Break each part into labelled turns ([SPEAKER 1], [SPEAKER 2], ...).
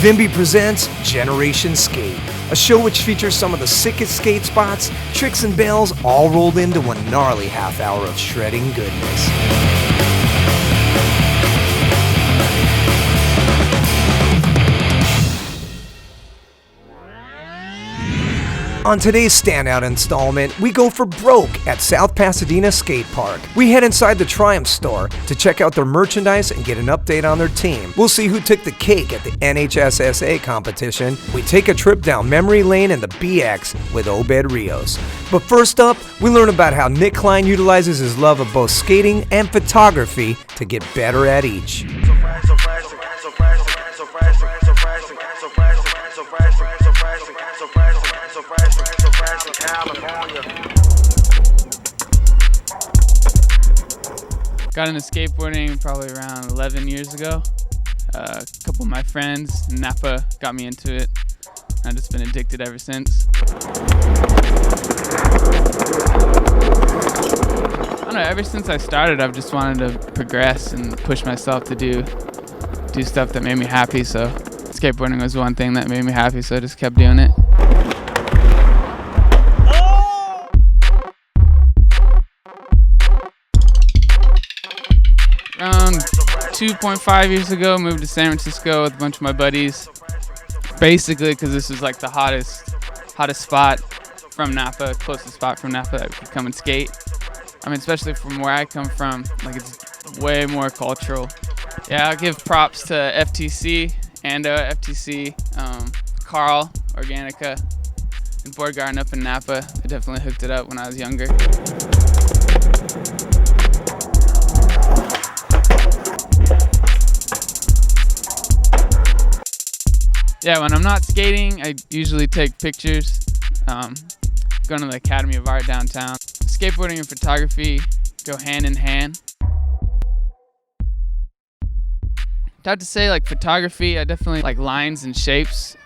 [SPEAKER 1] Vimby presents Generation Skate, a show which features some of the sickest skate spots, tricks and bails, all rolled into one gnarly half hour of shredding goodness. On today's standout installment, we go for broke at South Pasadena Skate Park. We head inside the Triumph store to check out their merchandise and get an update on their team. We'll see who took the cake at the N.H.S.S.A competition. We take a trip down memory lane in the BX with Obed Rios. But first up, we learn about how Nick Klein utilizes his love of both skating and photography to get better at each.
[SPEAKER 2] Got into skateboarding probably around 11 years ago. A couple of my friends, N.H.S.A, got me into it. I've just been addicted ever since. I don't know, ever since I started, I've just wanted to progress and push myself to do stuff that made me happy. So skateboarding was one thing that made me happy, so I just kept doing it. Around 2.5 years ago, moved to San Francisco with a bunch of my buddies. Basically, because this was like the hottest spot from Napa, closest spot from Napa that we could come and skate. I mean, especially from where I come from, like it's way more cultural. Yeah, I'll give props to FTC, Ando, FTC, Carl, Organica, and Board Garden up in Napa. They definitely hooked it up when I was younger. Yeah, when I'm not skating, I usually take pictures. Going to the Academy of Art downtown. Skateboarding and photography go hand in hand. I'd have to say, like photography, I definitely like lines and shapes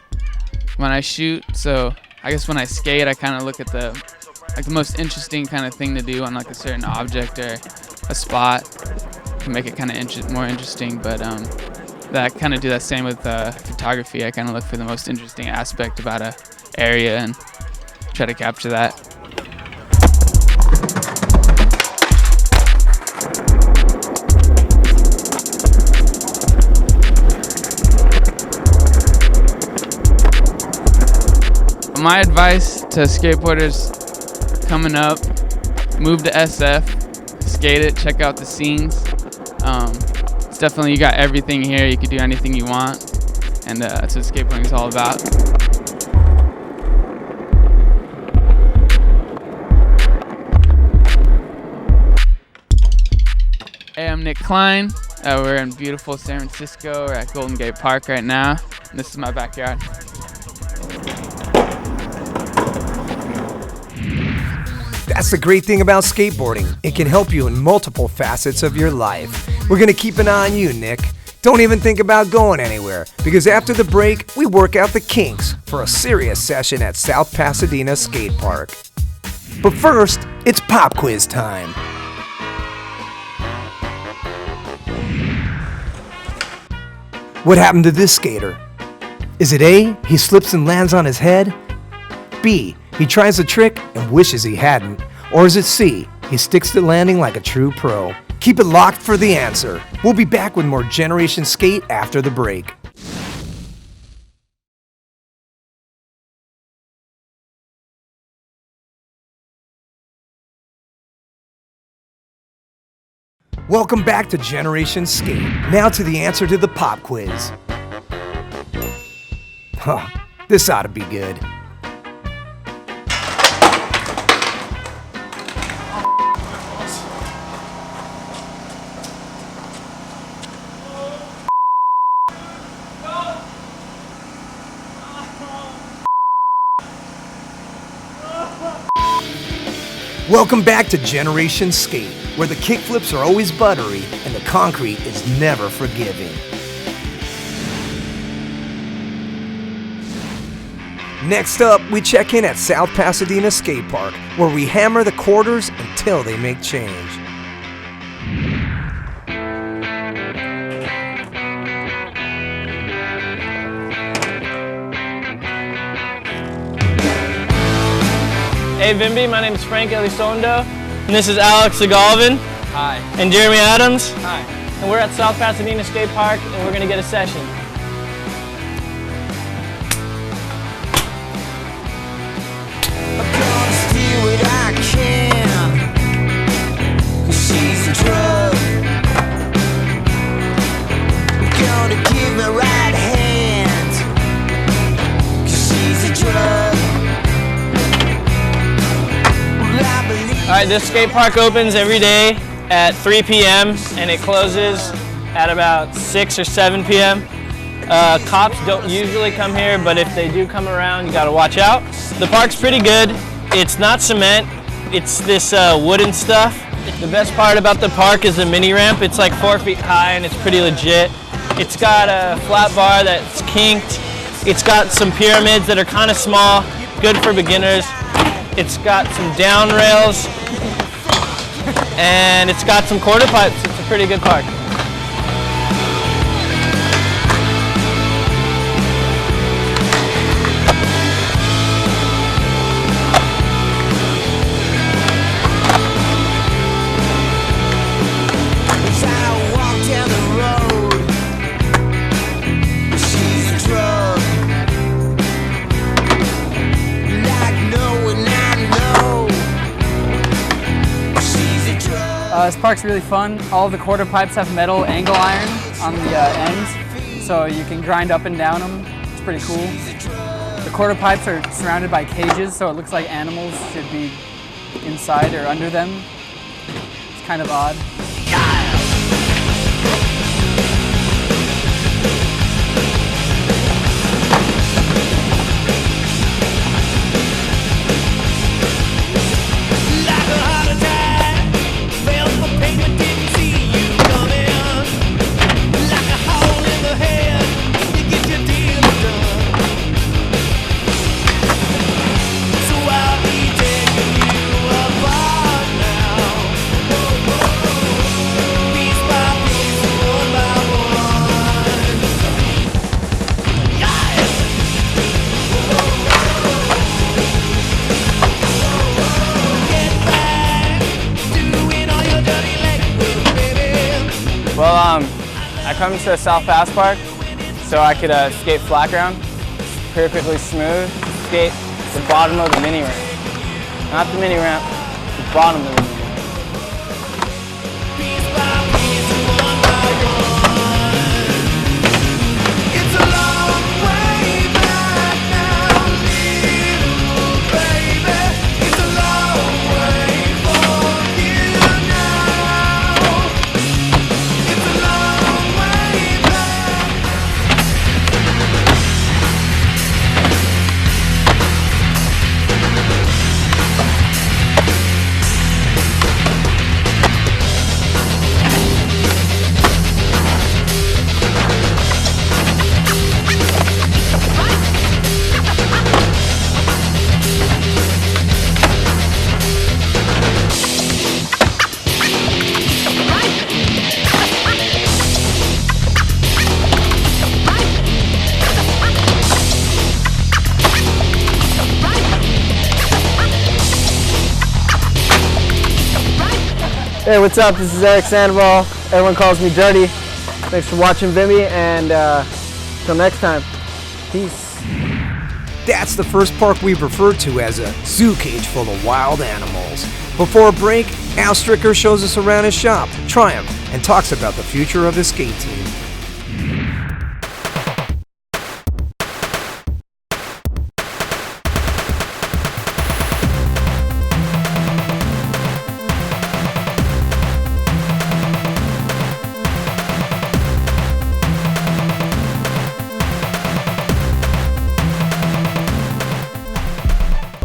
[SPEAKER 2] when I shoot. So I guess when I skate, I kind of look at the most interesting kind of thing to do on like a certain object or a spot to make it kind of more interesting. But I kind of do that same with photography. I kind of look for the most interesting aspect about an area and try to capture that. My advice to skateboarders coming up, move to SF, skate it, check out the scenes. It's definitely, you got everything here. You can do anything you want, and that's what skateboarding is all about. Hey, I'm Nick Klein. We're in beautiful San Francisco. We're at Golden Gate Park right now. And this is my backyard.
[SPEAKER 1] That's the great thing about skateboarding. It can help you in multiple facets of your life. We're going to keep an eye on you, Nick. Don't even think about going anywhere, because after the break, we work out the kinks for a serious session at South Pasadena Skate Park. But first, it's pop quiz time. What happened to this skater? Is it A, he slips and lands on his head? B, he tries a trick and wishes he hadn't? Or is it C, he sticks to landing like a true pro? Keep it locked for the answer. We'll be back with more Generation Skate after the break. Welcome back to Generation Skate. Now to the answer to the pop quiz. Huh, this ought to be good. Welcome back to Generation Skate, where the kickflips are always buttery and the concrete is never forgiving. Next up, we check in at South Pasadena Skate Park, where we hammer the quarters until they make change.
[SPEAKER 3] Hey Vimby, my name is Frank Elizondo, and this is Alex Segalvin.
[SPEAKER 2] Hi.
[SPEAKER 3] And Jeremy Adams.
[SPEAKER 2] Hi.
[SPEAKER 3] And we're at South Pasadena Skate Park, and we're gonna get a session.
[SPEAKER 4] I'm gonna steal what I can, 'cause she's a drug. I'm gonna give her right hand, 'cause she's a drug. Well, I believe.
[SPEAKER 3] Alright, this skate park opens every day at 3 p.m. and it closes at about 6 or 7 p.m. Cops don't usually come here, but if they do come around, you gotta watch out. The park's pretty good. It's not cement, it's this wooden stuff. The best part about the park is the mini ramp. It's like 4 feet high and it's pretty legit. It's got a flat bar that's kinked. It's got some pyramids that are kind of small, good for beginners. It's got some down rails, and it's got some quarter pipes. It's a pretty good park.
[SPEAKER 4] As I walk down the road, she's a drug. Like knowing I know, she's a drug.
[SPEAKER 5] This park's really fun. All of the quarter pipes have metal angle iron on the ends, so you can grind up and down them. It's pretty cool. The quarter pipes are surrounded by cages, so it looks like animals should be inside or under them. It's kind of odd.
[SPEAKER 4] Like a heart attack, felt the pain but didn't see you coming. Like a hole in the head, you get your deal done. So I'll be taking you apart now, piece by piece, one by one. Yeah. Get back, doing all your dirty legwork, baby.
[SPEAKER 5] Well, I come to South Pass Park so I could skate flat ground, perfectly smooth, skate the bottom of the mini ramp. Not the mini ramp, the bottom of the mini ramp.
[SPEAKER 4] Piece by piece, one by one. It's a long way back now, little baby. It's a long way for you now. It's a long way back.
[SPEAKER 3] Hey, what's up? This is Eric Sandoval. Everyone calls me Dirty. Thanks for watching Vimmy, and till next time, peace.
[SPEAKER 1] That's the first park we've referred to as a zoo cage full of wild animals. Before a break, Al Stricker shows us around his shop, Triumph, and talks about the future of his skate team.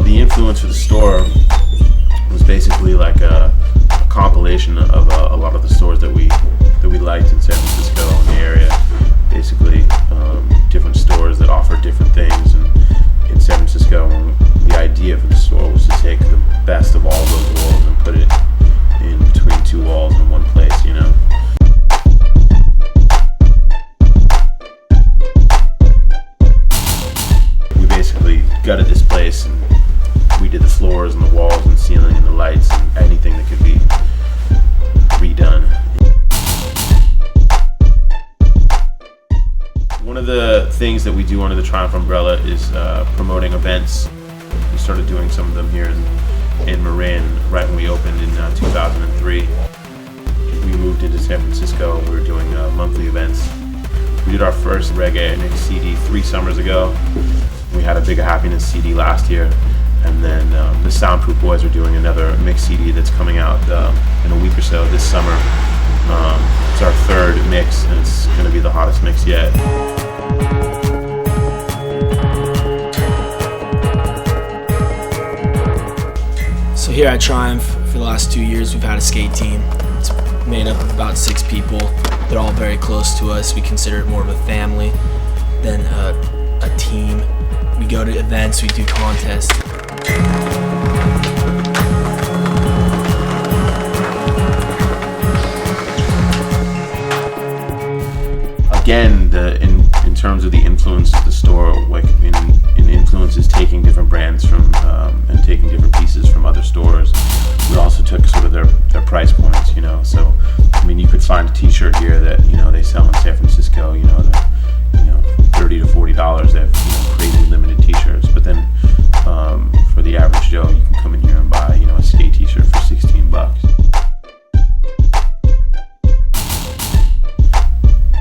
[SPEAKER 6] The influence for the store was basically like a compilation of a lot of the stores that we liked in San Francisco and the area. Basically, different stores that offer different things. And in San Francisco, the idea for the store was to take the best of all of those worlds and put it in between two walls in one place, you know. We basically gutted this place and we did the floors and the walls. things that we do under the Triumph umbrella is promoting events. We started doing some of them here in Marin right when we opened in 2003. We moved into San Francisco and we were doing monthly events. We did our first reggae mix CD 3 summers ago. We had a Big Happiness CD last year. And then the Soundproof Boys are doing another mix CD that's coming out in a week or so this summer. It's our third mix, and it's going to be the hottest mix yet.
[SPEAKER 7] So here at Triumph, for the last 2 years, we've had a skate team. It's made up of about 6 people. They're all very close to us. We consider it more of a family than a team. We go to events, we do contests.
[SPEAKER 6] Again, in terms of the influence of the store, like in influences taking different brands from and taking different pieces from other stores, we also took sort of their price points, you know. So, I mean, you could find a T-shirt here that, you know, they sell in San Francisco, you know, that, you know, $30 to $40. They have, you know, crazy limited T-shirts, but then for the average Joe, you can come in here and buy, you know, a skate T-shirt for $16.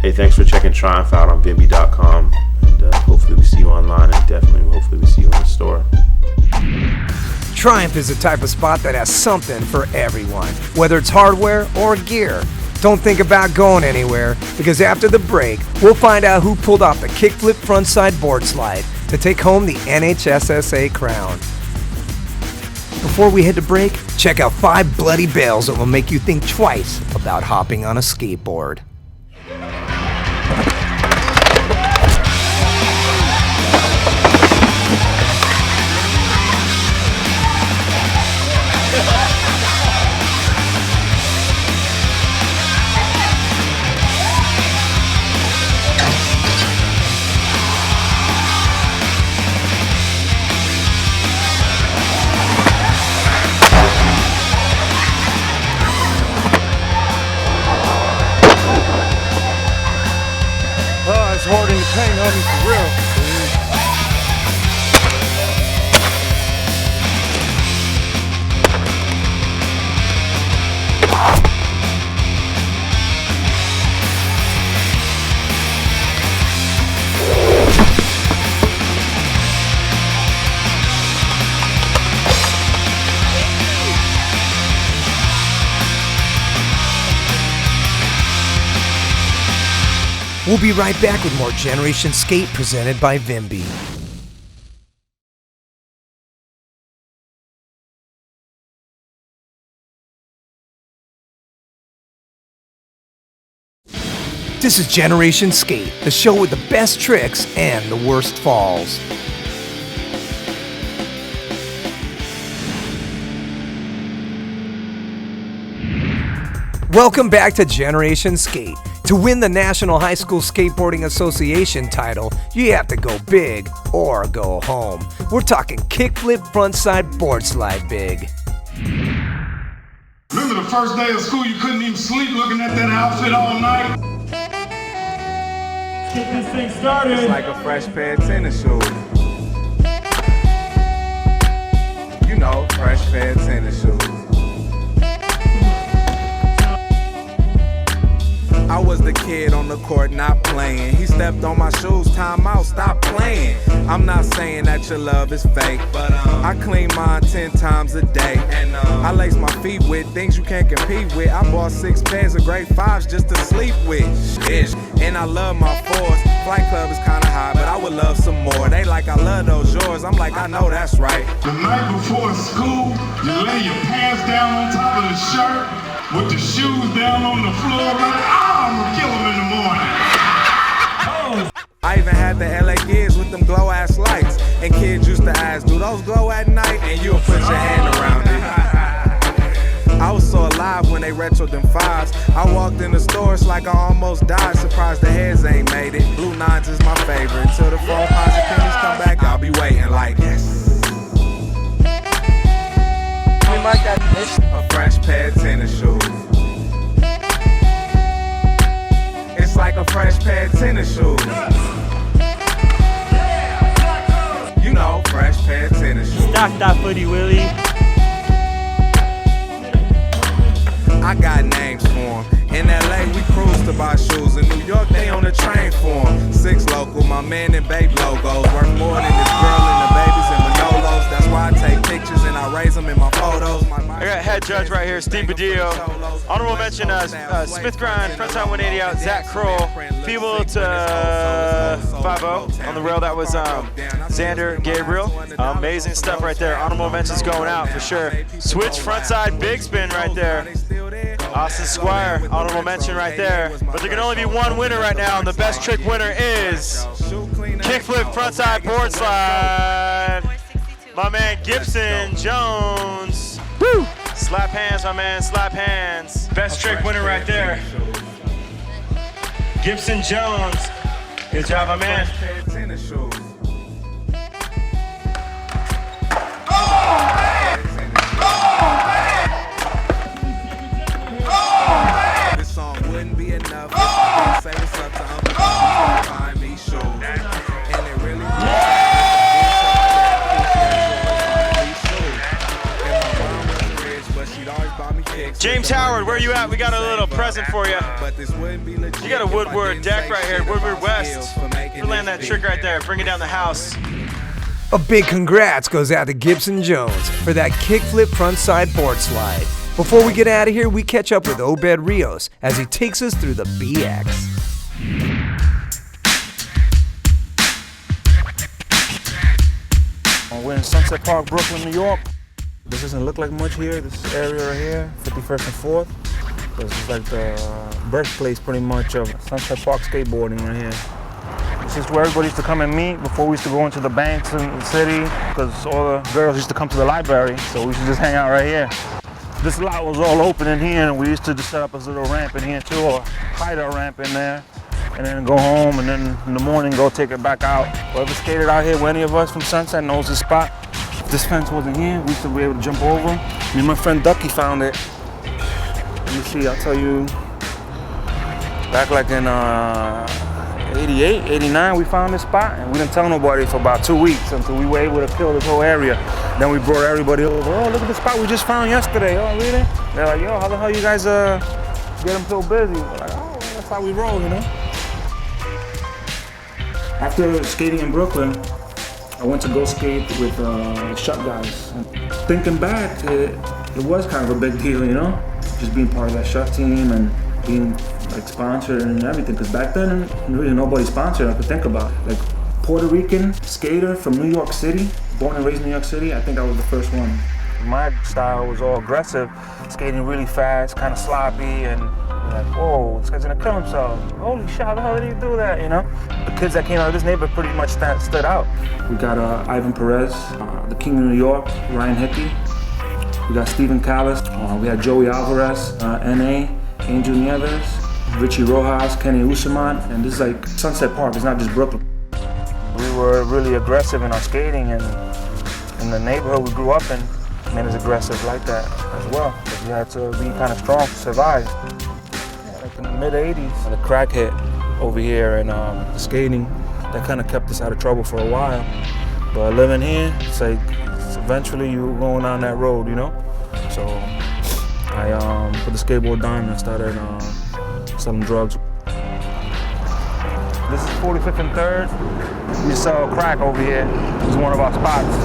[SPEAKER 6] Hey, thanks for checking Triumph out on Vimby.com, and hopefully we see you online, and definitely, hopefully we see you in the store.
[SPEAKER 1] Triumph is the type of spot that has something for everyone, whether it's hardware or gear. Don't think about going anywhere, because after the break, we'll find out who pulled off the kickflip frontside board slide to take home the N.H.S.S.A crown. Before we hit the break, check out 5 bloody bails that will make you think twice about hopping on a skateboard.
[SPEAKER 8] It's hard in the paint, homie, for real.
[SPEAKER 1] We'll be right back with more Generation Skate presented by Vimby. This is Generation Skate, the show with the best tricks and the worst falls. Welcome back to Generation Skate. To win the National High School Skateboarding Association title, you have to go big or go home. We're talking kickflip frontside board slide big.
[SPEAKER 9] Remember the first day of school, you couldn't even sleep looking at that outfit all night? Get this thing started.
[SPEAKER 8] It's like a fresh pair of tennis shoes. You know, fresh pair of tennis shoes. I was the kid on the court not playing. He stepped on my shoes, time out, stop playing. I'm not saying that your love is fake, but I clean mine 10 times a day. And I lace my feet with things you can't compete with. I bought 6 pairs of grade 5s just to sleep with. Shit. And I love my 4s. Flight Club is kinda high, but I would love some more. They like, I love those yours. I'm like, I know that's right.
[SPEAKER 9] The night before school, you lay your pants down on top of the shirt with your shoes down on the floor like, I'm gonna kill him in the morning.
[SPEAKER 8] I even had the LA kids with them glow ass lights. And kids used to ask, do those glow at night? And you'll put your hand around it. I was so alive when they retroed them 5s. I walked in the stores like I almost died. Surprised the heads ain't made it. Blue 9s is my favorite. Till the phone posit pennies come back, I'll be waiting like, yes. Like that, a fresh pair of tennis shoes. It's like a fresh pair of tennis shoes. know, fresh pair of tennis shoes.
[SPEAKER 3] Stock that footy, Willie.
[SPEAKER 8] I got names for 'em. In LA, we cruise to buy shoes. In New York, they on the train for 'em. 6 local, my man and babe logos. Worth more than this girl and the babies and Manolos. That's why I take pictures and I raise them in my photos.
[SPEAKER 10] I got head judge right here, Steve Badillo. Honorable mention, Smith Grind, frontside 180 out, Zach Kroll. Feeble to 5-0 on the rail. That was Xander Gabriel. Amazing stuff right there. Honorable mentions going out for sure. Switch frontside big spin right there. Austin Squire, honorable mention right there. But there can only be one winner right now, and the best trick winner is kickflip frontside board slide. My man Gibson Jones. Woo! Slap hands, my man, slap hands. Best trick winner right there. Gibson Jones. Good job, my man.
[SPEAKER 8] This song wouldn't be enough. Say what's up to Uncle Tom, find me shoes. And it really
[SPEAKER 10] James Howard, where you at? We got a little present for you. You got a Woodward deck right here, Woodward West. You land that trick right there, bring it down the house.
[SPEAKER 1] A big congrats goes out to Gibson Jones for that kickflip frontside board slide. Before we get out of here, we catch up with Obed Rios as he takes us through the BX.
[SPEAKER 11] We're in Sunset Park, Brooklyn, New York. This doesn't look like much here, this area right here, 51st and 4th. This is like the birthplace pretty much of Sunset Park skateboarding right here. This is where everybody used to come and meet before we used to go into the banks in the city, because all the girls used to come to the library, so we used to just hang out right here. This lot was all open in here, and we used to just set up a little ramp in here too, or hide our ramp in there, and then go home, and then in the morning go take it back out. Whoever skated out here with any of us from Sunset knows this spot. If this fence wasn't here, we used to be able to jump over. Me and my friend Ducky found it. Let me see, I'll tell you, back like in 88, 89, we found this spot, and we didn't tell nobody for about 2 weeks until we were able to kill this whole area. Then we brought everybody over. Oh, look at the spot we just found yesterday. Oh, really? They're like, yo, how the hell you guys get them so busy? We're like, oh, that's how we roll, you know? After skating in Brooklyn, I went to go skate with Shut guys. And thinking back, it was kind of a big deal, you know? Just being part of that Shut team and being like sponsored and everything. Because back then, really nobody sponsored I could think about. Like Puerto Rican skater from New York City, born and raised in New York City, I think I was the first one. My style was all aggressive, skating really fast, kind of sloppy, and like, whoa, this guy's gonna kill himself. Holy shit, how the hell did he do that, you know? The kids that came out of this neighborhood pretty much stood out. We got Ivan Perez, the King of New York, Ryan Hickey. We got Steven Callis. We had Joey Alvarez, N.A., Angel Nieves, Richie Rojas, Kenny Usman, and this is like Sunset Park, it's not just Brooklyn. We were really aggressive in our skating, and in the neighborhood we grew up in made us aggressive like that as well. Because we had to be kind of strong to survive. Like in the mid-'80s, the crack hit over here, and the skating, that kind of kept us out of trouble for a while. But living here, it's like, eventually you were going down that road, you know? So I put the skateboard down and I started selling drugs. This is 45th and 3rd. We sell crack over here. This is one of our spots.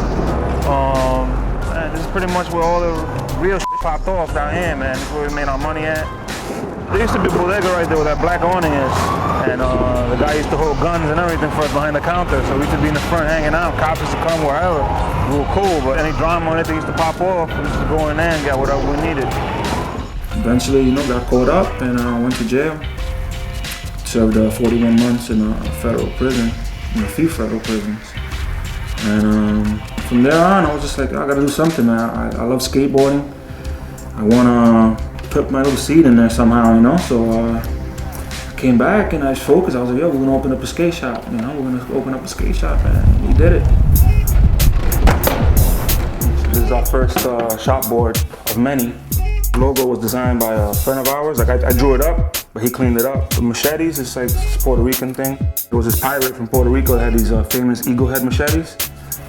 [SPEAKER 11] And this is pretty much where all the real shit popped off down here, man. This is where we made our money at. There used to be a bodega right there where that black awning is. And the guy used to hold guns and everything for us behind the counter. So we used to be in the front hanging out. Cops used to come wherever. We were cool, but any drama or anything used to pop off, we used to go in there and get whatever we needed. Eventually, you know, got caught up and went to jail. Served 41 months in a federal prison, in a few federal prisons. And from there on, I was just like, I gotta do something, man. I love skateboarding. I wanna put my little seed in there somehow, you know? So I came back and I just focused. I was like, yo, we're gonna open up a skate shop, you know? We're gonna open up a skate shop, and we did it. This is our first shop board of many. The logo was designed by a friend of ours. Like I drew it up, but he cleaned it up. The machetes, it's like this Puerto Rican thing. There was this pirate from Puerto Rico that had these famous eagle head machetes.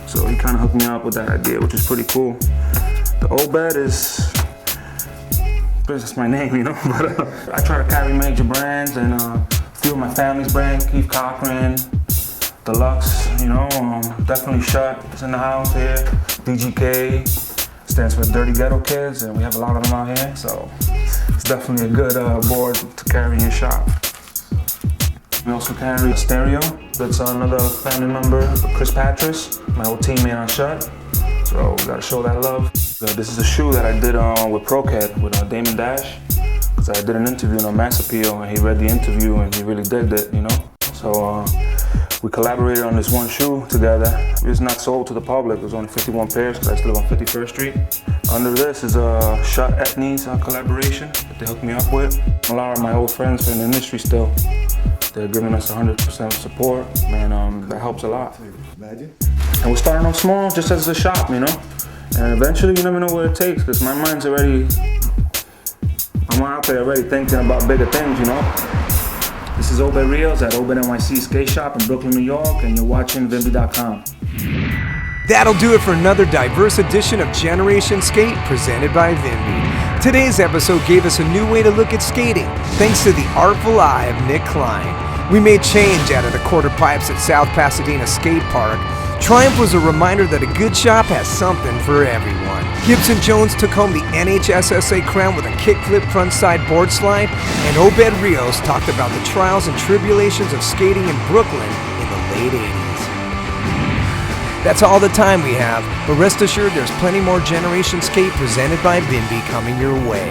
[SPEAKER 11] So he kind of hooked me up with that idea, which is pretty cool. The Obed is, that's my name, you know, but I try to carry major brands and a few of my family's brands, Keith Cochran, Deluxe, you know, definitely Shut is in the house here. DGK stands for Dirty Ghetto Kids, and we have a lot of them out here, so it's definitely a good board to carry in your shop. We also carry a stereo. That's another family member, Chris Patras, my old teammate on Shut. So we gotta show that love. This is a shoe that I did with ProCat with Damon Dash. Cause I did an interview on Mass Appeal and he read the interview and he really digged it, you know? So we collaborated on this one shoe together. It was not sold to the public. It was only 51 pairs because I still live on 51st Street. Under this is a Shut N.H.S.A collaboration that they hooked me up with. A lot of my old friends in the industry still. They're giving us 100% support, and that helps a lot.
[SPEAKER 12] Imagine.
[SPEAKER 11] And we're starting off small, just as a shop, you know? And eventually you never know what it takes, because my mind's already, I'm out there already thinking about bigger things, you know? This is Obed Rios at Obed N.H.S.A Skate Shop in Brooklyn, New York, and you're watching Vimby.com.
[SPEAKER 1] That'll do it for another diverse edition of Generation Skate presented by Vimby. Today's episode gave us a new way to look at skating, thanks to the artful eye of Nick Klein. We made change out of the quarter pipes at South Pasadena Skate Park. Triumph was a reminder that a good shop has something for everyone. Gibson Jones took home the N.H.S.S.A crown with a kickflip frontside board slide, and Obed Rios talked about the trials and tribulations of skating in Brooklyn in the late 80s. That's all the time we have, but rest assured there's plenty more Generation Skate presented by Vimby coming your way.